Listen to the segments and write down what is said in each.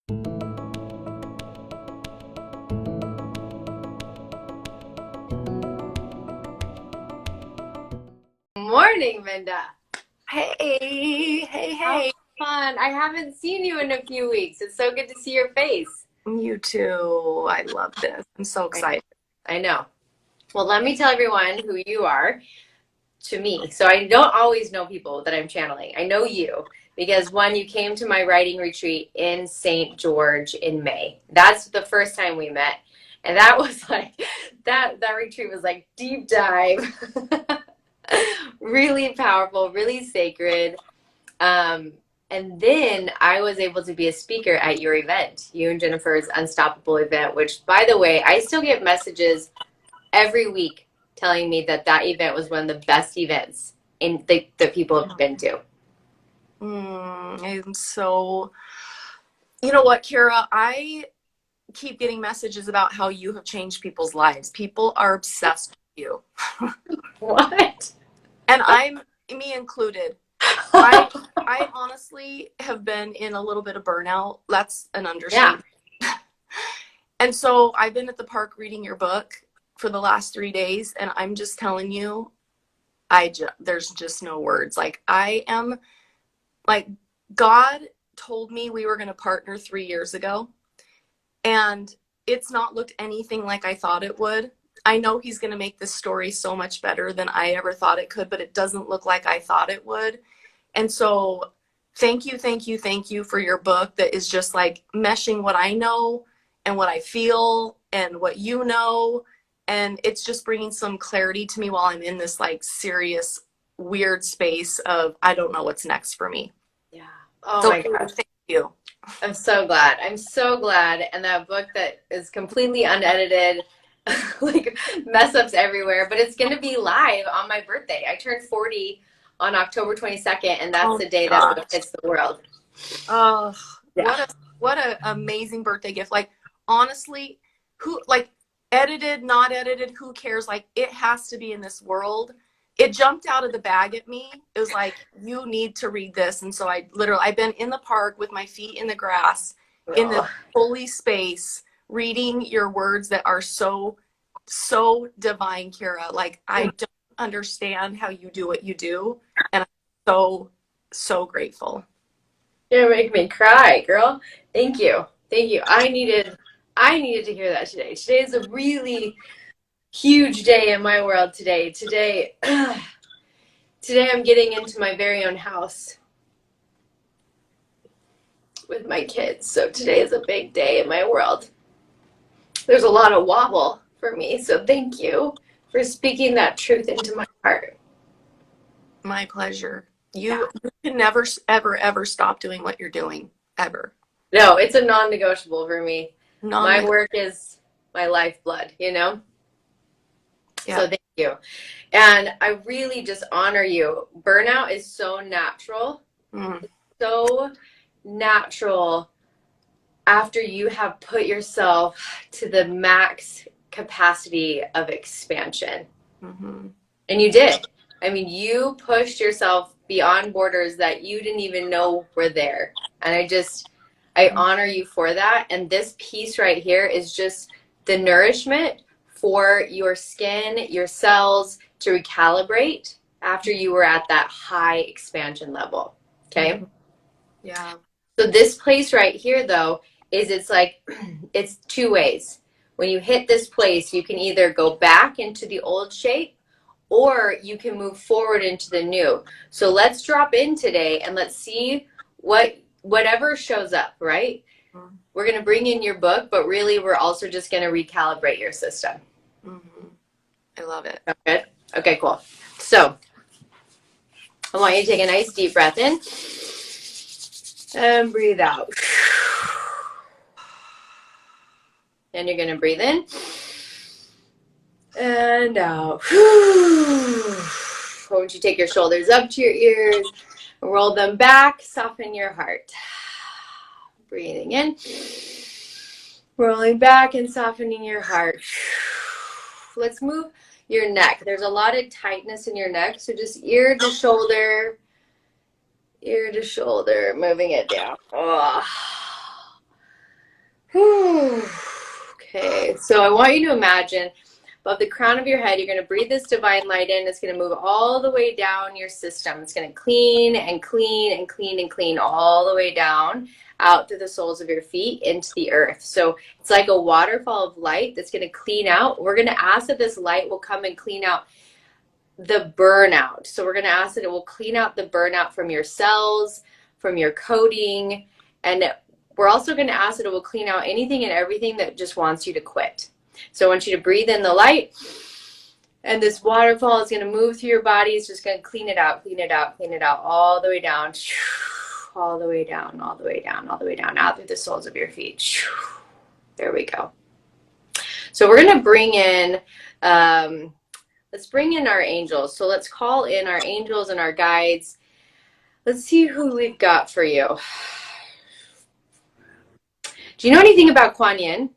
Morning, Minda. How Hey. fun. I haven't seen you in a few weeks. It's so good to see your face. You too. I love this. I'm so I, excited. I know. Well, let me tell everyone who you are to me. So I don't always know people that I'm channeling. I know you because one, you came to my writing retreat in St. George in May. That's the first time we met. And that was like that retreat was like deep dive. Really powerful, really sacred. Um, and then I was able to be a speaker at your event, you and Jennifer's Unstoppable event, which, by the way, I still get messages every week telling me that that event was one of the best events that people have been to. I'm so, you know what, Keira? I keep getting messages about how you have changed people's lives. People are obsessed with you. What? And I'm, me included. I honestly have been in a little bit of burnout. That's an Yeah. understatement. And so I've been at the park reading your book for the last 3 days, and I'm just telling you, there's just no words. Like I am like God told me we were going to partner 3 years ago, and it's not looked anything like I thought it would. I know he's going to make this story so much better than I ever thought it could, but it doesn't look like I thought it would. And so thank you for your book that is just like meshing what I know and what I feel and what you know. And it's just bringing some clarity to me while I'm in this like serious, weird space of I don't know what's next for me. Yeah. Oh So my gosh. thank you. I'm so glad. I'm so glad. And that book that is completely unedited, like mess ups everywhere, but it's going to be live on my birthday. I turned 40 on October 22nd, and that's Oh the day that gosh. book hits the world. Oh, Yeah. what a amazing birthday gift. Like honestly, who like edited, not edited, who cares? Like it has to be in this world. It jumped out of the bag at me. It was like, you need to read this. And so I've been in the park with my feet in the grass in this Oh, holy space reading your words that are so, so divine, Keira. Like I don't understand how you do what you do. And I'm so, so grateful. you're making me cry, girl. Thank you. Thank you. I needed to hear that today. Today is a really huge day in my world today. Today I'm getting into my very own house with my kids. So today is a big day in my world. There's a lot of wobble for me. So thank you for speaking that truth into my heart. My pleasure. Yeah. You can never, ever, ever stop doing what you're doing, ever. No, it's a non-negotiable for me. My Non-negotiable. work is my lifeblood, you know? Yeah. So thank you. And I really just honor you. Burnout is so natural, Mm, so natural after you have put yourself to the max capacity of expansion. hmm And you did. I mean, you pushed yourself beyond borders that you didn't even know were there. And I honor you for that. And this piece right here is just the nourishment for your skin, your cells to recalibrate after you were at that high expansion level. Okay. Yeah. So this place right here, though, is it's like, it's two ways. When you hit this place, you can either go back into the old shape or you can move forward into the new. So let's drop in today and let's see whatever shows up, right? Mm-hmm. We're going to bring in your book, but really we're also just going to recalibrate your system. I love it. Okay? Okay, cool. So I want you to take a nice deep breath in and breathe out. And you're going to breathe in and out. Why don't you take your shoulders up to your ears, roll them back, soften your heart. Breathing in, rolling back and softening your heart. Let's move your neck. There's a lot of tightness in your neck, so just ear to shoulder, moving it down. Oh. So I want you to imagine above the crown of your head, you're going to breathe this divine light in. It's going to move all the way down your system. It's going to clean and clean and clean and clean all the way down out through the soles of your feet into the earth. So it's like a waterfall of light that's going to clean out. We're going to ask that this light will come and clean out the burnout. So we're going to ask that it will clean out the burnout from your cells, from your coding, and we're also going to ask that it will clean out anything and everything that just wants you to quit. So I want you to breathe in the light, and this waterfall is going to move through your body. It's just going to clean it out, clean it out, clean it out, all the way down, all the way down, all the way down, all the way down, out through the soles of your feet. There we go. So we're going to bring in, let's bring in our angels. So let's call in our angels and our guides. Let's see who we've got for you. Do you know anything about Kuan Yin?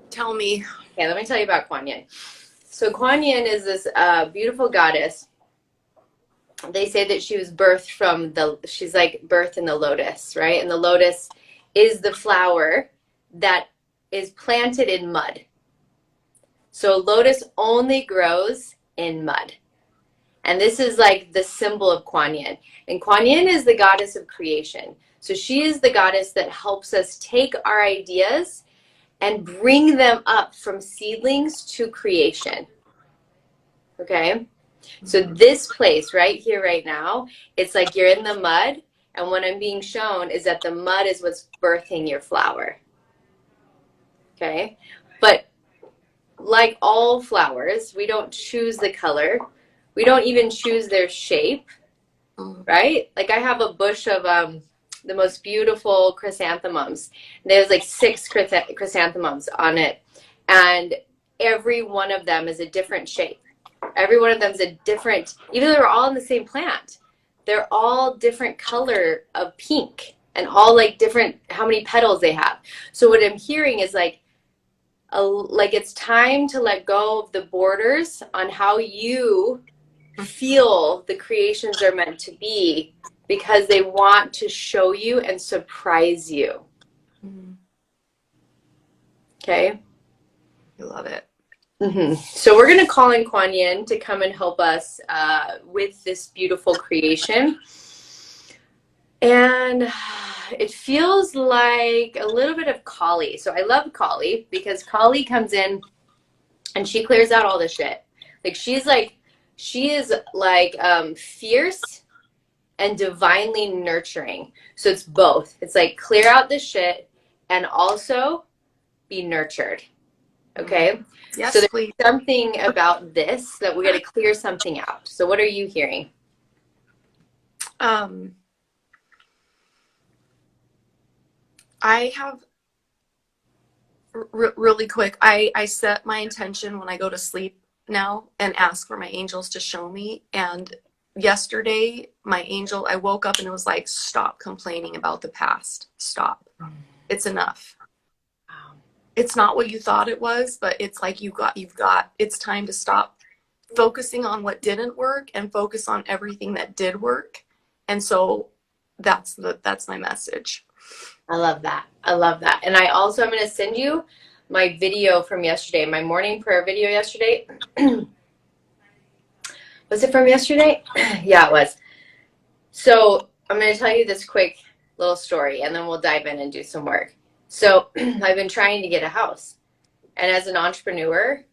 Tell me. Okay, let me tell you about Kuan Yin. So Kuan Yin is this beautiful goddess. They say that she was birthed from she's like birthed in the lotus, right? And the lotus is the flower that is planted in mud. So lotus only grows in mud. And this is like the symbol of Kuan Yin. And Kuan Yin is the goddess of creation. So she is the goddess that helps us take our ideas and bring them up from seedlings to creation. Okay? So this place right here, right now, it's like you're in the mud, and what I'm being shown is that the mud is what's birthing your flower. Okay? But like all flowers, we don't choose the color. We don't even choose their shape, right? Like I have a bush of the most beautiful chrysanthemums. There's like 6 chrysanthemums on it, and every one of them is a different shape. Every one of them is a different, even though they're all in the same plant, they're all different color of pink and all like different, how many petals they have. So what I'm hearing is like it's time to let go of the borders on how you feel the creations are meant to be, because they want to show you and surprise you. Okay? I love it. Mm-hmm. So we're going to call in Kuan Yin to come and help us with this beautiful creation. And it feels like a little bit of Kali. So I love Kali because Kali comes in and she clears out all the shit. She is like fierce and divinely nurturing. So it's both. It's like clear out the shit and also be nurtured. Okay? Yes, so there's please. something about this that we got to clear something out. So what are you hearing? I have really quick. I set my intention when I go to sleep now and ask for my angels to show me. And yesterday, my angel, I woke up and it was like, stop complaining about the past. Stop. It's enough. It's not what you thought it was, but it's like it's time to stop focusing on what didn't work and focus on everything that did work. And so that's my message. I love that. I love that. And I'm going to send you my video from yesterday, my morning prayer video yesterday. Was it from yesterday? Yeah, it was. So I'm going to tell you this quick little story, and then we'll dive in and do some work. So I've been trying to get a house. And as an entrepreneur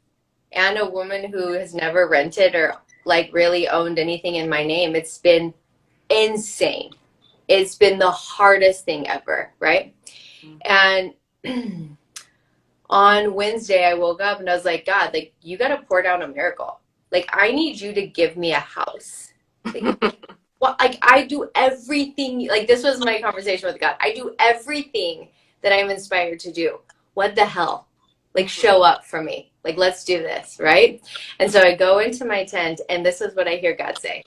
and a woman who has never rented or like really owned anything in my name, it's been insane. It's been the hardest thing ever, right? And on Wednesday, I woke up and I was like, God, like, you got to pour down a miracle. Like, I need you to give me a house. Like, I do everything. Like, this was my conversation with God. I do everything that I'm inspired to do. What the hell? Like, show up for me. Like, let's do this, right? And so I go into my tent, and this is what I hear God say.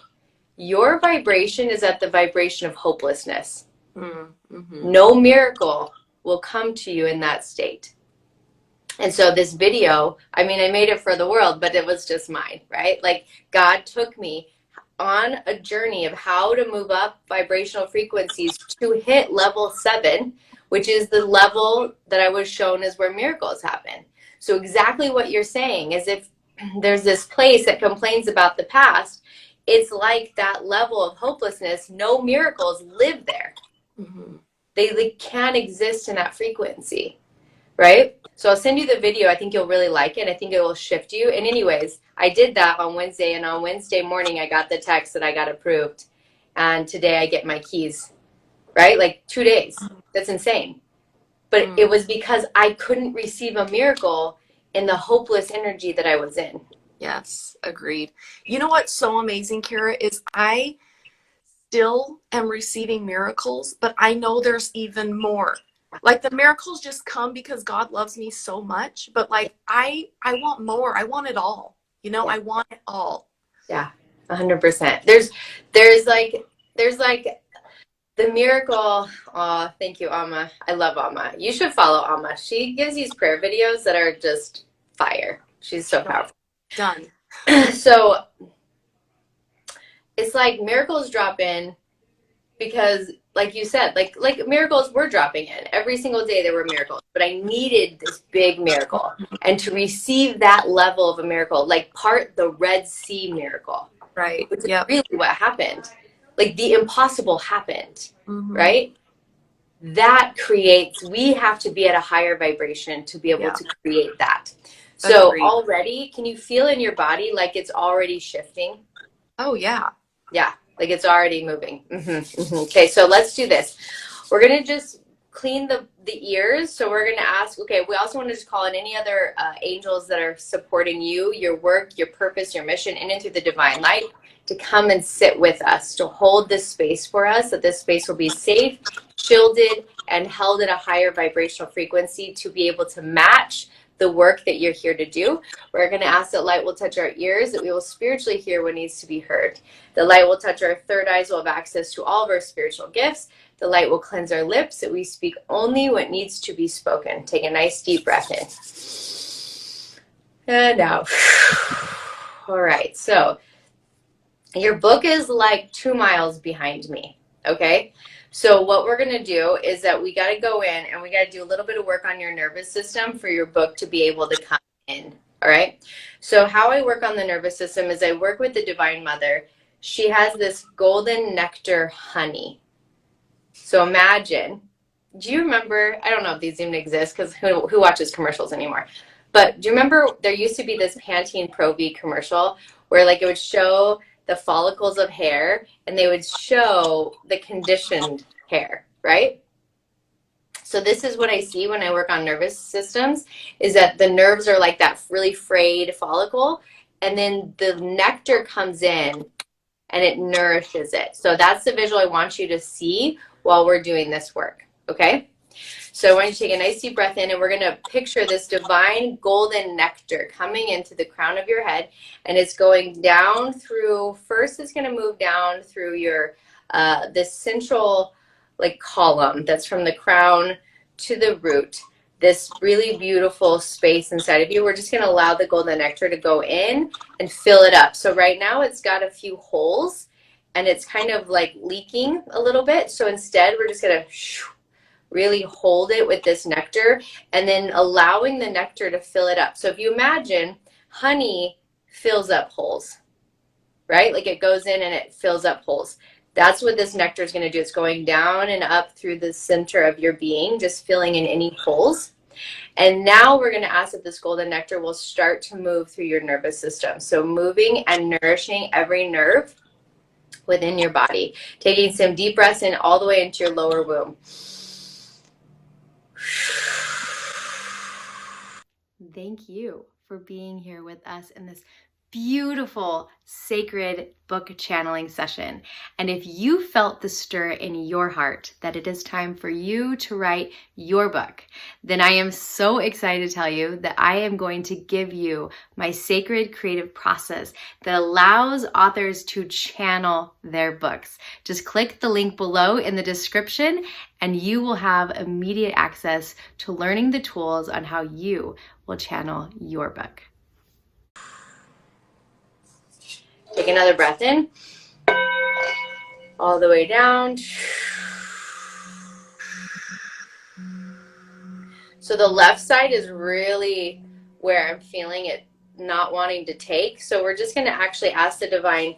Your vibration is at the vibration of hopelessness. Mm-hmm. No miracle will come to you in that state. And so this video, I mean, I made it for the world, but it was just mine, right? Like, God took me on a journey of how to move up vibrational frequencies to hit level 7, which is the level that I was shown is where miracles happen. So exactly what you're saying is if there's this place that complains about the past, it's like that level of hopelessness. No miracles live there. Mm-hmm. They can't exist in that frequency, right? So I'll send you the video. I think you'll really like it. I think it will shift you. And anyways, I did that on Wednesday, and on Wednesday morning, I got the text that I got approved. And today I get my keys, right? Like 2 days. That's insane. But it was because I couldn't receive a miracle in the hopeless energy that I was in. Yes, agreed. You know what's so amazing, Keira, is I still am receiving miracles, but I know there's even more. Like the miracles just come because God loves me so much, but like I want more. I want it all. You know, Yeah. I want it all. Yeah. 100%. There's like the miracle. Oh, thank you, Amma. I love Amma. You should follow Amma. She gives these prayer videos that are just fire. She's so powerful. Done. So it's like miracles drop in because, like you said, like miracles were dropping in every single day. There were miracles, but I needed this big miracle, and to receive that level of a miracle, like part the Red Sea miracle, Right. which is Yep. really what happened. Like the impossible happened, Mm-hmm. right? That creates. We have to be at a higher vibration to be able to create that. So Agreed. already, can you feel in your body like it's already shifting? Oh yeah. Yeah, like it's already moving. Okay, so let's do this. We're gonna just clean the ears. So we're gonna ask. Okay, we also want to just call in any other angels that are supporting you, your work, your purpose, your mission, in and through the divine light, to come and sit with us, to hold this space for us. That this space will be safe, shielded, and held at a higher vibrational frequency to be able to match the work that you're here to do. We're going to ask that light will touch our ears, that we will spiritually hear what needs to be heard. The light will touch our third eyes, we'll have access to all of our spiritual gifts. The light will cleanse our lips, that we speak only what needs to be spoken. Take a nice deep breath in. And out. All right, so your book is like 2 miles behind me, okay? So what we're going to do is that we got to go in and we got to do a little bit of work on your nervous system for your book to be able to come in, all right? So how I work on the nervous system is I work with the Divine Mother. She has this golden nectar honey. So imagine, do you remember, I don't know if these even exist because who watches commercials anymore, but do you remember there used to be this Pantene Pro V commercial where like it would show the follicles of hair and they would show the conditioned hair, right? So this is what I see when I work on nervous systems, is that the nerves are like that really frayed follicle, and then the nectar comes in and it nourishes it. So that's the visual I want you to see while we're doing this work, okay? So I want you to take a nice deep breath in, and we're going to picture this divine golden nectar coming into the crown of your head, and it's going down through, first it's going to move down through your, this central like column that's from the crown to the root, this really beautiful space inside of you. We're just going to allow the golden nectar to go in and fill it up. So right now it's got a few holes, and it's kind of like leaking a little bit. So instead we're just going to really hold it with this nectar and then allowing the nectar to fill it up. So if you imagine honey fills up holes, right? Like it goes in and it fills up holes. That's what this nectar is going to do. It's going down and up through the center of your being, just filling in any holes. And now we're going to ask that this golden nectar will start to move through your nervous system. So moving and nourishing every nerve within your body. Taking some deep breaths in all the way into your lower womb. Thank you for being here with us in this beautiful sacred book channeling session. And if you felt the stir in your heart that it is time for you to write your book, then I am so excited to tell you that I am going to give you my sacred creative process that allows authors to channel their books. Just click the link below in the description and you will have immediate access to learning the tools on how you will channel your book. Take another breath in, all the way down. So the left side is really where I'm feeling it not wanting to take. So we're just going to actually ask the divine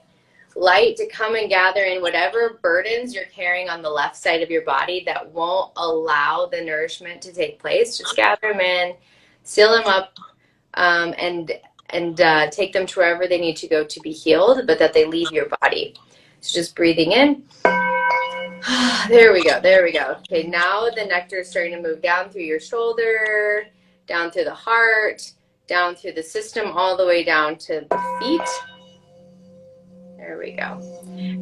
light to come and gather in whatever burdens you're carrying on the left side of your body that won't allow the nourishment to take place. Just gather them in, seal them up, and take them to wherever they need to go to be healed, but that they leave your body. So just breathing in. There we go. There we go. Okay, now the nectar is starting to move down through your shoulder, down through the heart, down through the system, all the way down to the feet. There we go.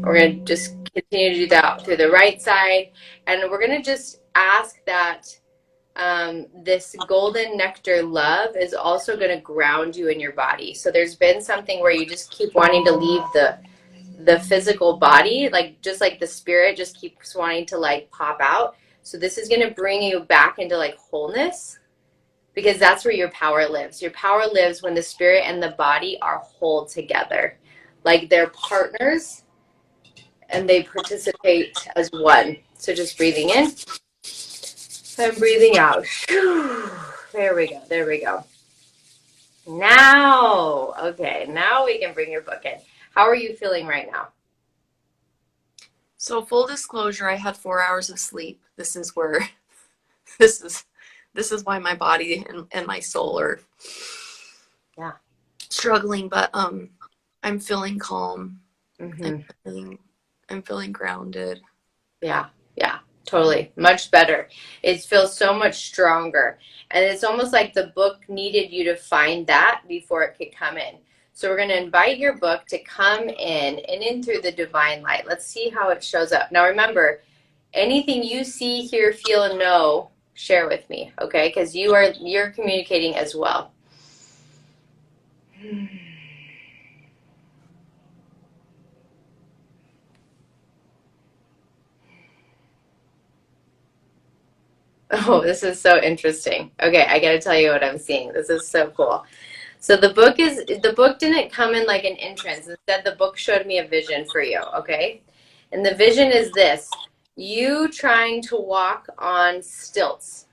We're going to just continue to do that through the right side. And we're going to just ask that this golden nectar love is also going to ground you in your body. So there's been something where you just keep wanting to leave the physical body, like just like the spirit just keeps wanting to like pop out. So this is going to bring you back into like wholeness, because that's where your power lives. Your power lives when the spirit and the body are whole together, like they're partners and they participate as one. So just breathing in and breathing out. There we go. There we go. Now, okay, now we can bring your book in. How are you feeling right now? So full disclosure, I had 4 hours of sleep. This is where this is why my body and my soul are struggling, but I'm feeling calm. Mm-hmm. I'm feeling grounded. Yeah, totally. Much better. It feels so much stronger. And it's almost like the book needed you to find that before it could come in. So we're going to invite your book to come in and in through the divine light. Let's see how it shows up. Now remember, anything you see, hear, feel, and know, share with me, okay? Because you're communicating as well. Oh, this is so interesting. Okay, I got to tell you what I'm seeing. This is so cool. So the book didn't come in like an entrance. Instead, the book showed me a vision for you, okay? And the vision is this: you trying to walk on stilts.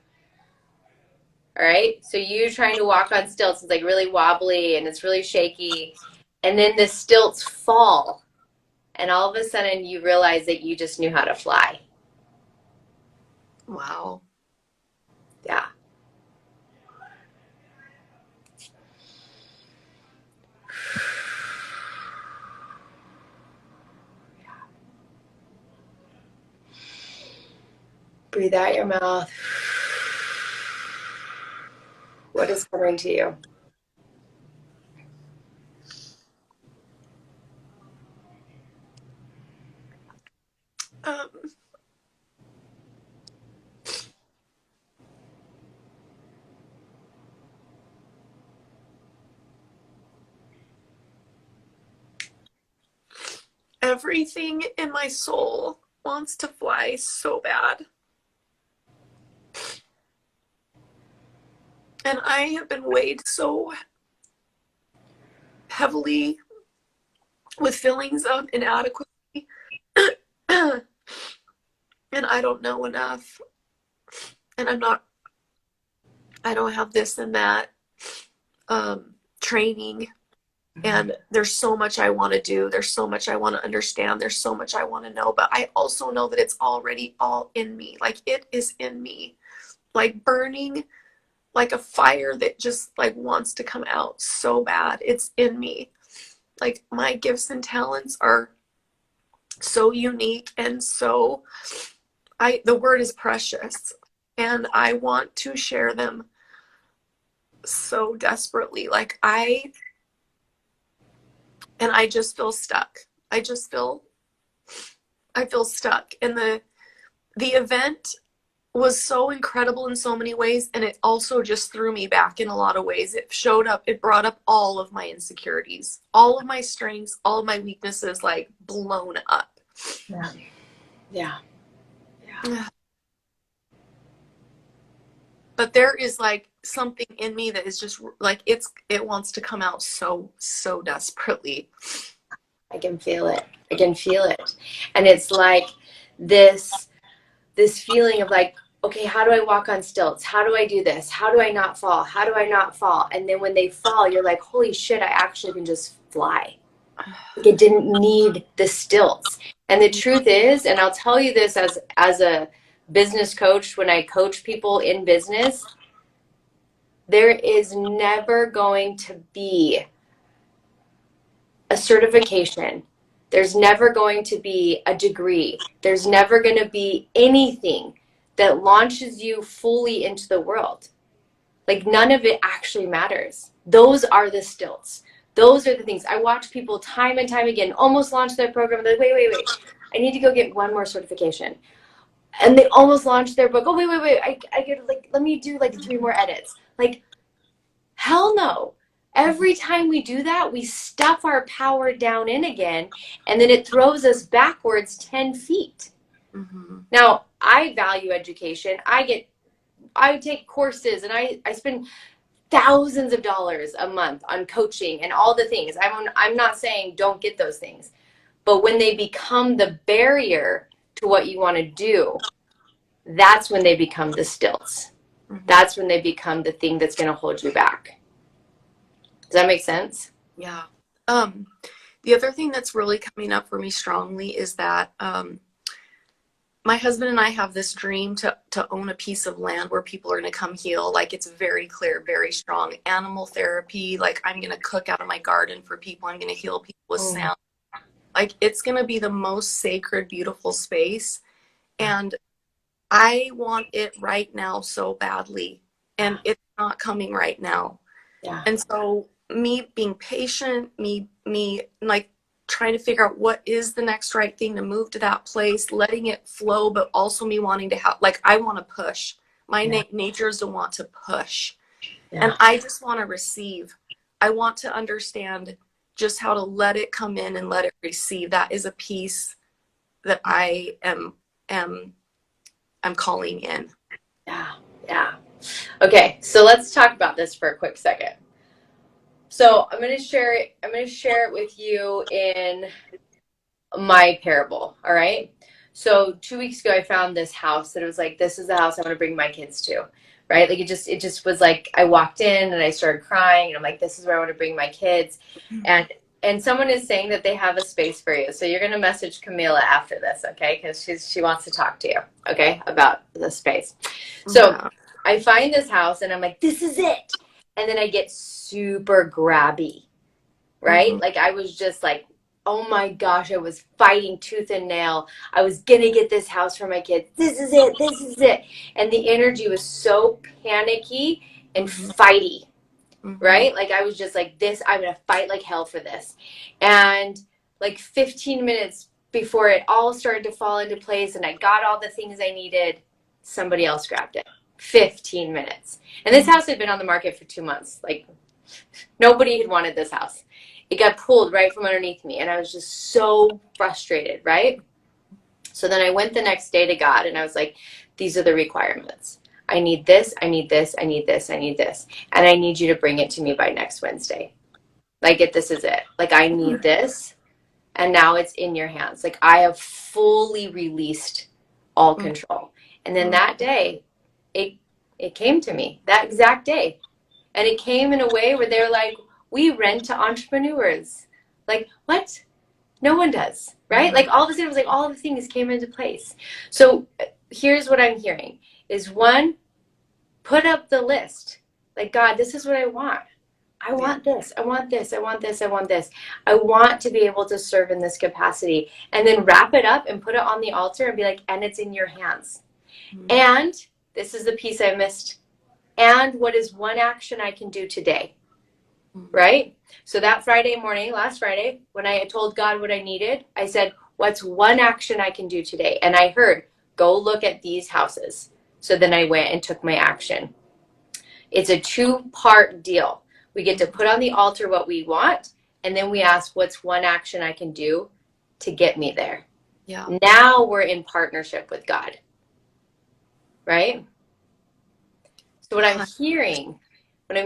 All right? So you trying to walk on stilts. It's like really wobbly and it's really shaky. And then the stilts fall. And all of a sudden you realize that you just knew how to fly. Wow. Yeah. Breathe out your mouth. What is coming to you? Everything in my soul wants to fly so bad. And I have been weighed so heavily with feelings of inadequacy. And I don't know enough. And I don't have this and that training. And there's so much I want to do. There's so much I want to understand. There's so much I want to know. But I also know that it's already all in me. Like it is in me. Like burning like a fire that just like wants to come out so bad. It's in me. Like my gifts and talents are so unique and so the word is precious. And I want to share them so desperately. Like I just feel stuck. I feel stuck. And the event was so incredible in so many ways, and it also just threw me back in a lot of ways. It brought up all of my insecurities, all of my strengths, all of my weaknesses, like blown up. Yeah. But there is like something in me that is just like it wants to come out so desperately. I can feel it. And it's like this feeling of like okay, how do I walk on stilts? How do I do this? How do I not fall? How do I not fall? And then when they fall, you're like, holy shit, I actually can just fly. Like, it didn't need the stilts. And the truth is, and I'll tell you this as a business coach, when I coach people in business, there is never going to be a certification. There's never going to be a degree. There's never going to be anything that launches you fully into the world. Like, none of it actually matters. Those are the stilts. Those are the things. I watch people time and time again almost launch their program. They're like, wait. I need to go get one more certification. And they almost launched their book. Oh, wait. I get, like, let me do like 3 more edits. Like, hell no. Every time we do that, we stuff our power down in again, and then it throws us backwards 10 feet. Mm-hmm. Now, I value education. I take courses, and I spend thousands of dollars a month on coaching and all the things. I'm not saying don't get those things, but when they become the barrier to what you want to do, that's when they become the stilts. Mm-hmm. That's when they become the thing that's going to hold you back. Does that make sense? Yeah. The other thing that's really coming up for me strongly is that my husband and I have this dream to own a piece of land where people are going to come heal. Like, it's very clear, very strong. Animal therapy. Like, I'm going to cook out of my garden for people. I'm going to heal people with sound. Like, it's going to be the most sacred, beautiful space. And I want it right now so badly. And it's not coming right now. Yeah. And so me being patient, me like trying to figure out what is the next right thing to move to that place, letting it flow, but also me wanting to have, like, I want to push. My nature is to want to push. Yeah. And I just want to receive. I want to understand just how to let it come in and let it receive. That is a piece that I am calling in. Yeah. Okay, so let's talk about this for a quick second. So I'm going to share it with you in my parable. All right. So 2 weeks ago, I found this house that it was like, this is the house I want to bring my kids to. Right. Like, it just was like, I walked in and I started crying, and I'm like, this is where I want to bring my kids. And someone is saying that they have a space for you. So you're going to message Camila after this. Okay. Because she wants to talk to you. Okay. About the space. So I find this house and I'm like, this is it. And then I get super grabby, right? Like, I was just like, oh my gosh, I was fighting tooth and nail. I was going to get this house for my kids. This is it. And the energy was so panicky and fighty, right? Like, I was just like, I'm going to fight like hell for this. And like 15 minutes before it all started to fall into place and I got all the things I needed, somebody else grabbed it. 15 minutes. And this house had been on the market for 2 months. Like, nobody had wanted this house. It got pulled right from underneath me. And I was just so frustrated, right? So then I went the next day to God and I was like, these are the requirements. I need this, I need this, I need this, I need this. And I need you to bring it to me by next Wednesday. Like, this is it. Like, I need this. And now it's in your hands. Like, I have fully released all control. And then that day, it came to me that exact day. And it came in a way where they're like, we rent to entrepreneurs. Like, what? No one does, right? Like, all of a sudden it was like all the things came into place. So here's what I'm hearing is, one, put up the list. Like, God, this is what I want. I want this. I want this. I want this. I want this. I want to be able to serve in this capacity. And then wrap it up and put it on the altar and be like, and it's in your hands. And this is the piece I missed. And what is one action I can do today? Right? So that Friday morning, last Friday, when I told God what I needed, I said, what's one action I can do today? And I heard, go look at these houses. So then I went and took my action. It's a 2-part deal. We get to put on the altar what we want, and then we ask, what's one action I can do to get me there? Yeah. Now we're in partnership with God. Right? So what I'm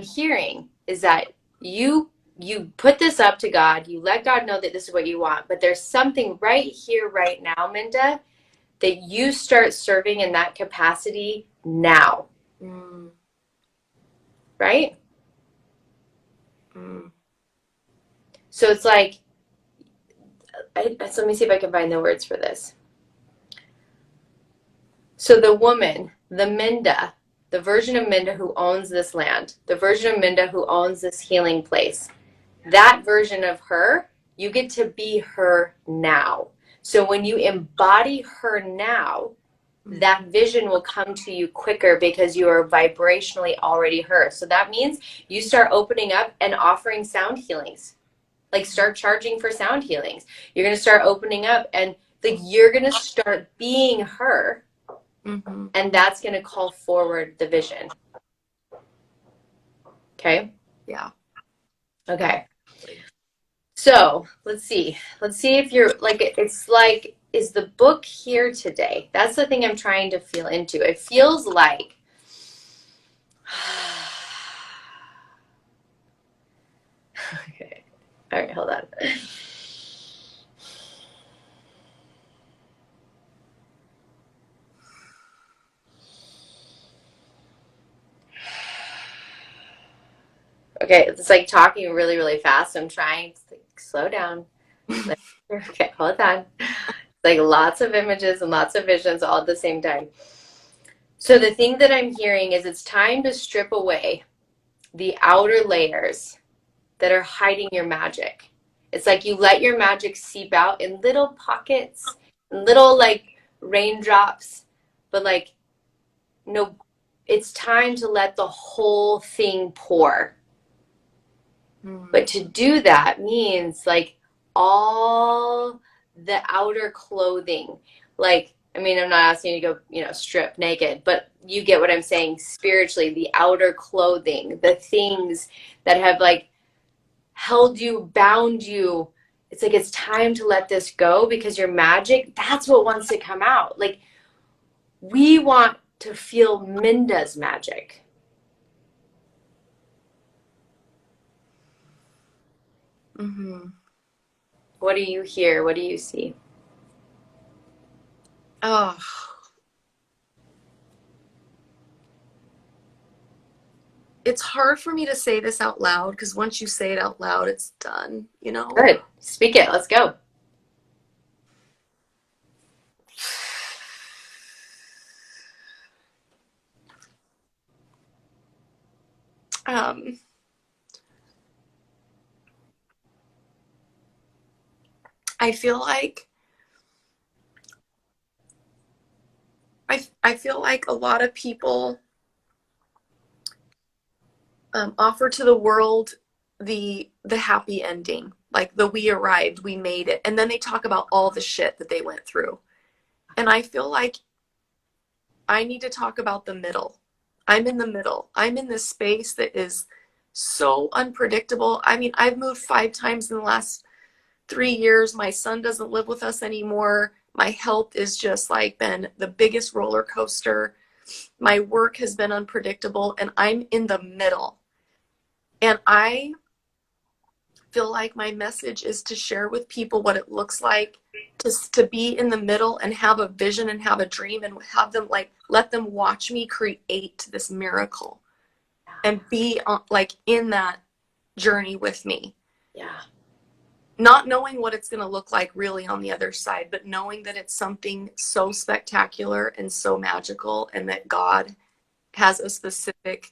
hearing is that you put this up to God, you let God know that this is what you want, but there's something right here, right now, Minda, that you start serving in that capacity now, Mm, right? mm, So it's like, so let me see if I can find the words for this. So the woman, the Minda, the version of Minda who owns this land, the version of Minda who owns this healing place, that version of her, you get to be her now. So when you embody her now, mm, that vision will come to you quicker because you are vibrationally already her. So that means you start opening up and offering sound healings. Like start charging for sound healings. You're going to start opening up and like you're going to start being her, mm-hmm. and that's going to call forward the vision. Okay? Yeah. Okay. So let's see. Let's see if you're like, it's like, is the book here today? That's the thing I'm trying to feel into. It feels like, okay. All right, hold on. Okay, it's like talking really, really fast. I'm trying to like, slow down. Okay, hold on. Like lots of images and lots of visions all at the same time. So the thing that I'm hearing is it's time to strip away the outer layers that are hiding your magic. It's like you let your magic seep out in little pockets, in little like raindrops, but like no, it's time to let the whole thing pour. Mm, But to do that means like all the outer clothing, like, I mean, I'm not asking you to go, strip naked, but you get what I'm saying spiritually, the outer clothing, the things that have like held you, bound you. It's like it's time to let this go because your magic, that's what wants to come out. Like we want to feel Minda's magic. mm-hmm. What do you hear? What do you see? Oh, it's hard for me to say this out loud because once you say it out loud, it's done, you know? Good. Speak it. Let's go. Um, I feel like I feel like a lot of people offer to the world the happy ending, like the we arrived, we made it, and then they talk about all the shit that they went through. And I feel like I need to talk about the middle. I'm in the middle. I'm in this space that is so unpredictable. I mean, I've moved 5 times in the last 3 years. My son doesn't live with us anymore. My health is just like been the biggest roller coaster. My work has been unpredictable, and I'm in the middle. And I feel like my message is to share with people what it looks like to be in the middle and have a vision and have a dream and have them like let them watch me create this miracle and be like in that journey with me, Yeah. not knowing what it's going to look like really on the other side, but knowing that it's something so spectacular and so magical, and that God has a specific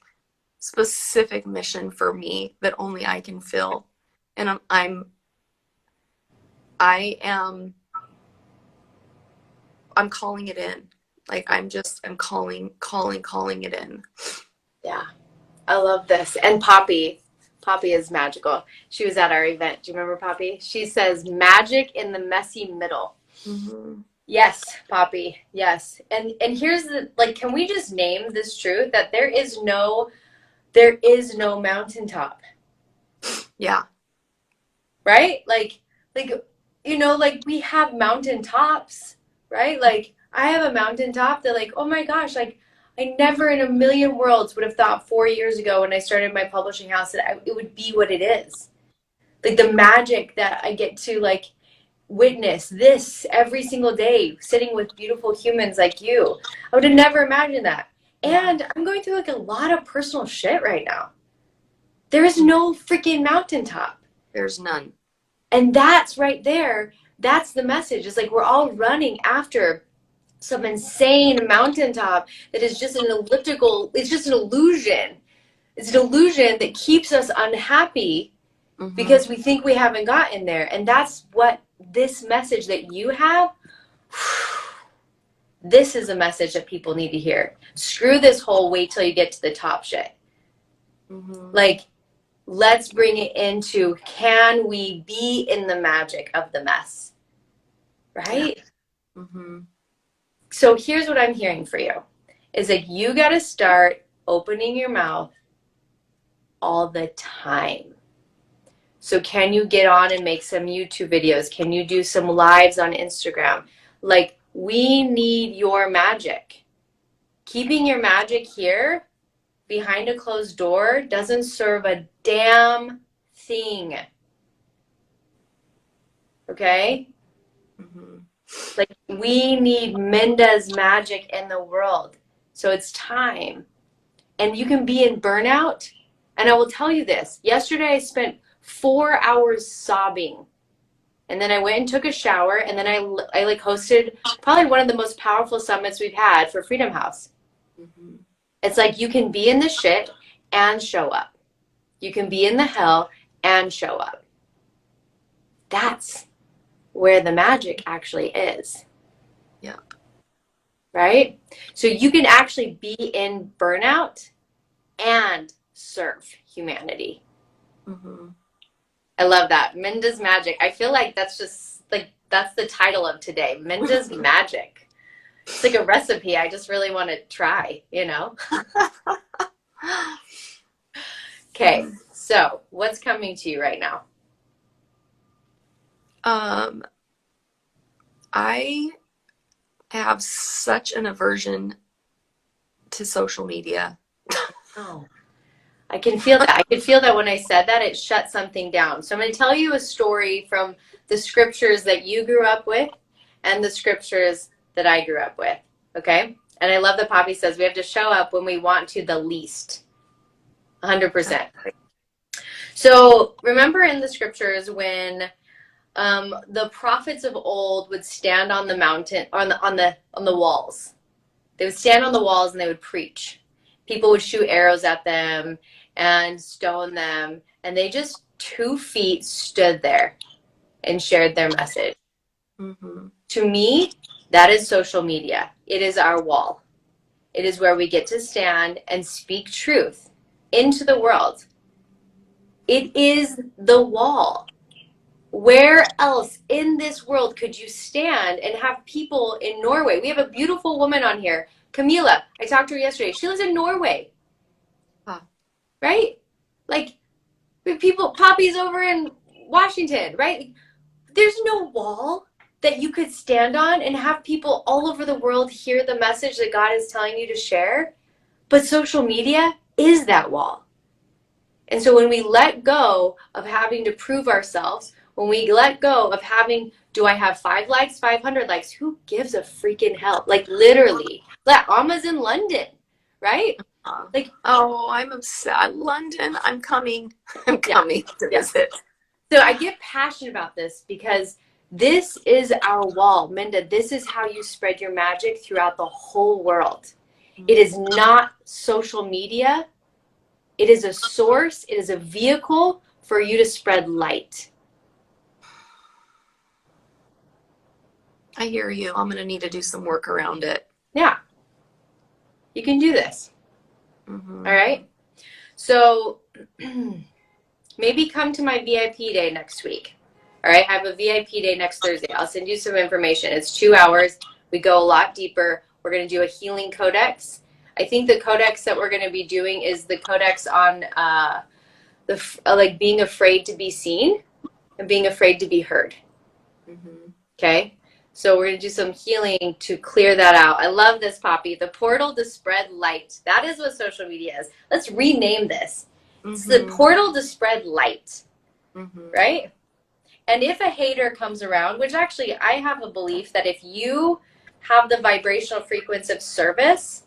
mission for me that only I can fill. And I am I'm calling it in. Like I'm calling it in. Yeah. I love this. And Poppy is magical. She was at our event. Do you remember Poppy? She says magic in the messy middle. Mm-hmm. Yes, Poppy. Yes. And here's the like, can we just name this truth that there is no mountaintop, Yeah. right? Like we have mountaintops, right? Like I have a mountaintop that like, oh my gosh, like I never in a million worlds would have thought 4 years ago when I started my publishing house that it would be what it is. Like the magic that I get to like witness this every single day, sitting with beautiful humans like you. I would have never imagined that. And I'm going through like a lot of personal shit right now. There is no freaking mountaintop. There's none. And that's right there. That's the message. It's like we're all running after some insane mountaintop that is just an elliptical, it's just an illusion. It's an illusion that keeps us unhappy because we think we haven't gotten there. And that's what this message that you have, this is a message that people need to hear. Screw this whole wait till you get to the top shit. Like, let's bring it into, can we be in the magic of the mess? Right? So here's what I'm hearing for you. Is like you got to start opening your mouth all the time. So can you get on and make some YouTube videos? Can you do some lives on Instagram? Like, we need your magic. Keeping your magic here behind a closed door doesn't serve a damn thing. Okay? Like, we need Minda's magic in the world. So it's time. And you can be in burnout. And I will tell you this. Yesterday I spent 4 hours sobbing. And then I went and took a shower. And then I like hosted probably one of the most powerful summits we've had for Freedom House. It's like you can be in the shit and show up. You can be in the hell and show up. That's where the magic actually is. Yeah. Right? So you can actually be in burnout and serve humanity. I love that. Minda's magic. I feel like that's just like, that's the title of today. Minda's magic. It's like a recipe I just really want to try, you know? Okay. So what's coming to you right now? I have such an aversion to social media. Oh, I can feel that. I could feel that when I said that, it shut something down. So I'm going to tell you a story from the scriptures that you grew up with and the scriptures that I grew up with. Okay? And I love that Poppy says we have to show up when we want to the least. 100%. So remember in the scriptures when the prophets of old would stand on the mountain, on the walls. They would stand on the walls and they would preach. People would shoot arrows at them and stone them, and they just 2 feet stood there and shared their message. To me, that is social media. It is our wall. It is where we get to stand and speak truth into the world. It is the wall. Where else in this world could you stand and have people in Norway? We have a beautiful woman on here, Camila. I talked to her yesterday. She lives in Norway. Right? Like, we have people, Poppy's over in Washington, right? There's no wall that you could stand on and have people all over the world hear the message that God is telling you to share. But social media is that wall. And so when we let go of having to prove ourselves, when we let go of having, do I have 5 likes, 500 likes? Who gives a freaking hell? Like, literally. Like, Alma's in London, right? Like, oh, I'm upset. London, I'm coming. I'm coming to visit. So I get passionate about this because this is our wall. Minda, this is how you spread your magic throughout the whole world. It is not social media. It is a source. It is a vehicle for you to spread light. I hear you. I'm going to need to do some work around it. Yeah. You can do this. All right. So maybe come to my VIP day next week. All right. I have a VIP day next Thursday. I'll send you some information. It's 2 hours. We go a lot deeper. We're going to do a healing codex. I think the codex that we're going to be doing is the codex on like being afraid to be seen and being afraid to be heard. Okay. So we're going to do some healing to clear that out. I love this, Poppy. The portal to spread light. That is what social media is. Let's rename this. It's the portal to spread light, right? And if a hater comes around, which actually I have a belief that if you have the vibrational frequency of service,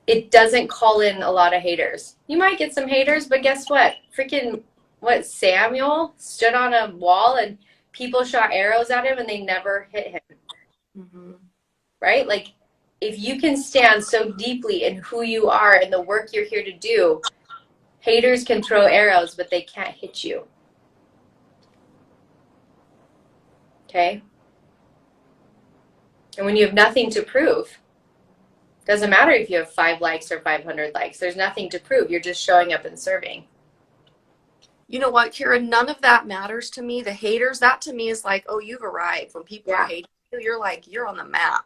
it doesn't call in a lot of haters. You might get some haters, but guess what? Freaking what Samuel stood on a wall and people shot arrows at him and they never hit him. Mm-hmm. Right? Like if you can stand so deeply in who you are and the work you're here to do, haters can throw arrows, but they can't hit you. Okay? And when you have nothing to prove, doesn't matter if you have 5 likes or 500 likes. There's nothing to prove. You're just showing up and serving. You know what, Keira? None of that matters to me. The haters, that to me is like, oh, you've arrived. When people are hating you, you're like, you're on the map.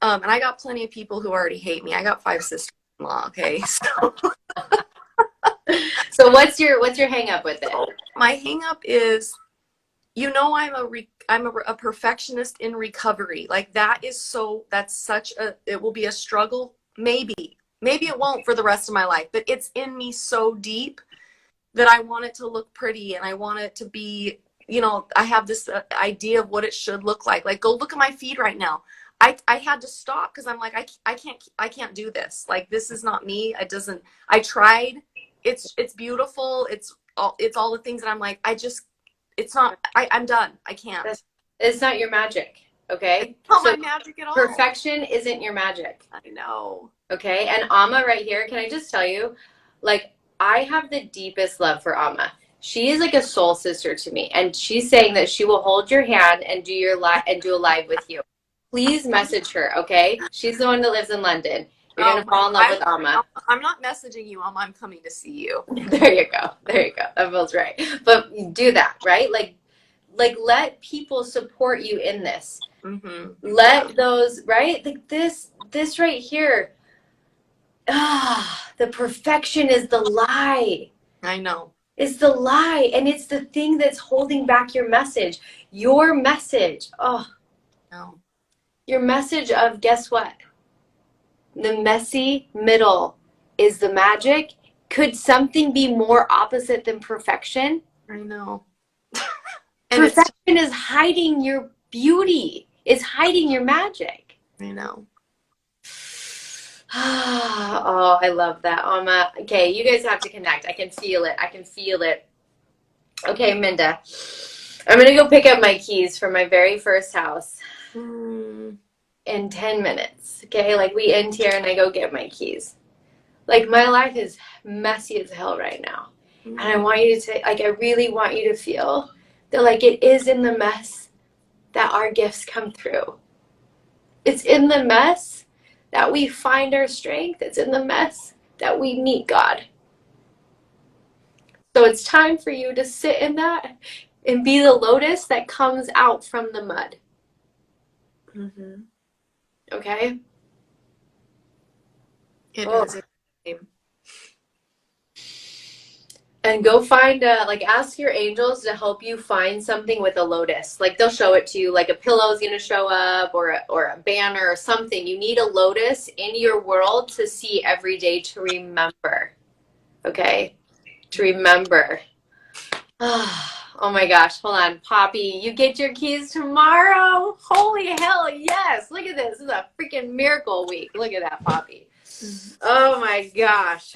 And I got plenty of people who already hate me. I got 5 sisters-in-law, okay? So, so what's your hang up with it? My hang up is, you know, I'm a perfectionist in recovery. Like that's such a, it will be a struggle. Maybe it won't for the rest of my life, but it's in me so deep that I want it to look pretty and I want it to be, you know, I have this idea of what it should look like. Like, go look at my feed right now. I had to stop because I'm like, I can't do this. Like, this is not me. I tried. It's beautiful. It's all the things that I'm like, it's not, I'm done. I can't. It's not your magic. Okay. It's not my magic at all. Perfection isn't your magic. I know. Okay. And Amma right here, can I just tell you, like, I have the deepest love for Amma. She is like a soul sister to me. And she's saying that she will hold your hand and do a live with you. Please message her, okay? She's the one that lives in London. You're going to fall in love with Amma. I'm not messaging you, Amma. I'm coming to see you. There you go. That feels right. But do that, right? Like let people support you in this. Mm-hmm. Let those, right? Like this right here. The perfection is the lie. I know. It's the lie. And it's the thing that's holding back your message. Your message. Oh, no. Your message of, guess what? The messy middle is the magic. Could something be more opposite than perfection? I know. Perfection is hiding your beauty. It's hiding your magic. I know. Oh, I love that, Amma. Okay, you guys have to connect. I can feel it. Okay, Minda. I'm going to go pick up my keys for my very first house in 10 minutes. Okay, like we end here and I go get my keys. Like my life is messy as hell right now. And I want you to I really want you to feel that like it is in the mess that our gifts come through. It's in the mess that we find our strength. It's in the mess that we meet God. So it's time for you to sit in that and be the lotus that comes out from the mud. Mm-hmm. Okay? It is a game. And go find ask your angels to help you find something with a lotus. Like they'll show it to you, like a pillow is gonna show up or a banner or something. You need a lotus in your world to see every day to remember. Okay? To remember. Oh my gosh, hold on. Poppy, you get your keys tomorrow? Holy hell, yes. Look at this. This is a freaking miracle week. Look at that, Poppy. Oh my gosh.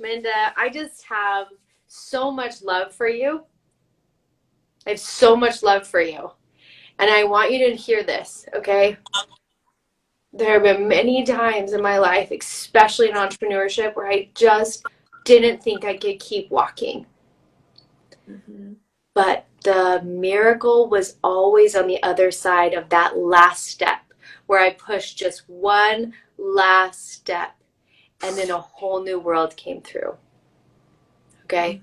Minda, I just have so much love for you. I have so much love for you. And I want you to hear this, okay? There have been many times in my life, especially in entrepreneurship, where I just didn't think I could keep walking. Mm-hmm. But the miracle was always on the other side of that last step where I pushed just one last step and then a whole new world came through. Okay?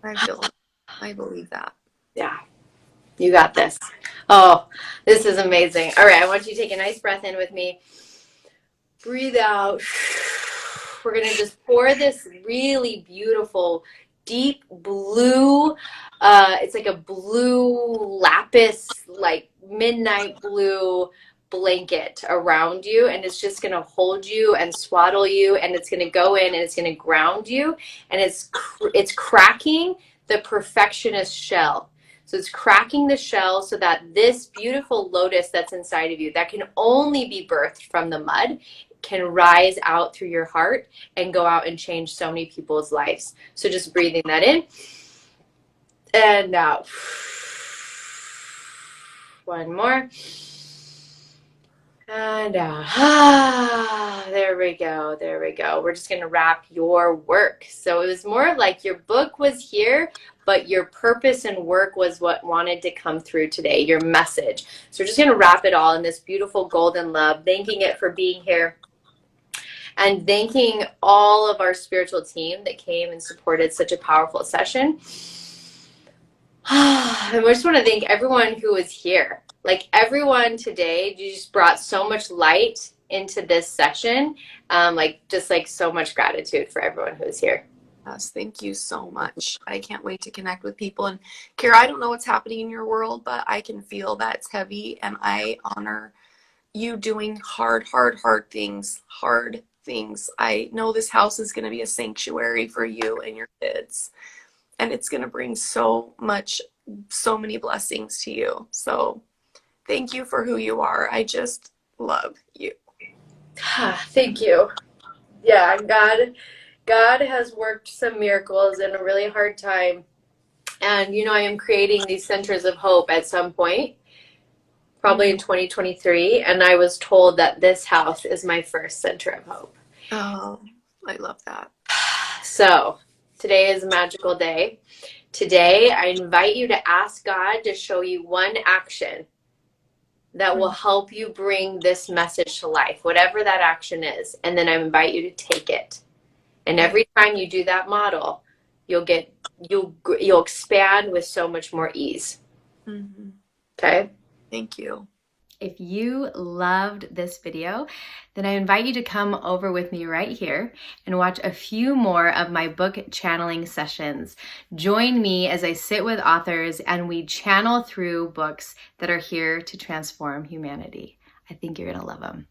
I believe that. Yeah. You got this. Oh, this is amazing. All right, I want you to take a nice breath in with me. Breathe out. We're going to just pour this really beautiful deep blue, it's like a blue lapis, like midnight blue blanket around you, and it's just going to hold you and swaddle you, and it's going to go in and it's going to ground you, and it's cracking the perfectionist shell. So it's cracking the shell so that this beautiful lotus that's inside of you, that can only be birthed from the mud, can rise out through your heart and go out and change so many people's lives. So just breathing that in and out. One more. And out. There we go. There we go. We're just going to wrap your work. So it was more like your book was here, but your purpose and work was what wanted to come through today, your message. So we're just going to wrap it all in this beautiful golden love, thanking it for being here and thanking all of our spiritual team that came and supported such a powerful session. And we just want to thank everyone who was here. Like everyone today, you just brought so much light into this session. Just so much gratitude for everyone who was here. Yes, thank you so much. I can't wait to connect with people. And Keira, I don't know what's happening in your world, but I can feel that it's heavy, and I honor you doing hard things, hard things. I know this house is going to be a sanctuary for you and your kids, and it's going to bring so many blessings to you. So thank you for who you are. I just love you. Thank you. Yeah, God has worked some miracles in a really hard time. And, I am creating these centers of hope at some point, probably in 2023. And I was told that this house is my first center of hope. Oh, I love that. So today is a magical day. Today, I invite you to ask God to show you one action that will help you bring this message to life, whatever that action is. And then I invite you to take it. And every time you do that model, you'll expand with so much more ease. Mm-hmm. Okay? Thank you. If you loved this video, then I invite you to come over with me right here and watch a few more of my book channeling sessions. Join me as I sit with authors and we channel through books that are here to transform humanity. I think you're going to love them.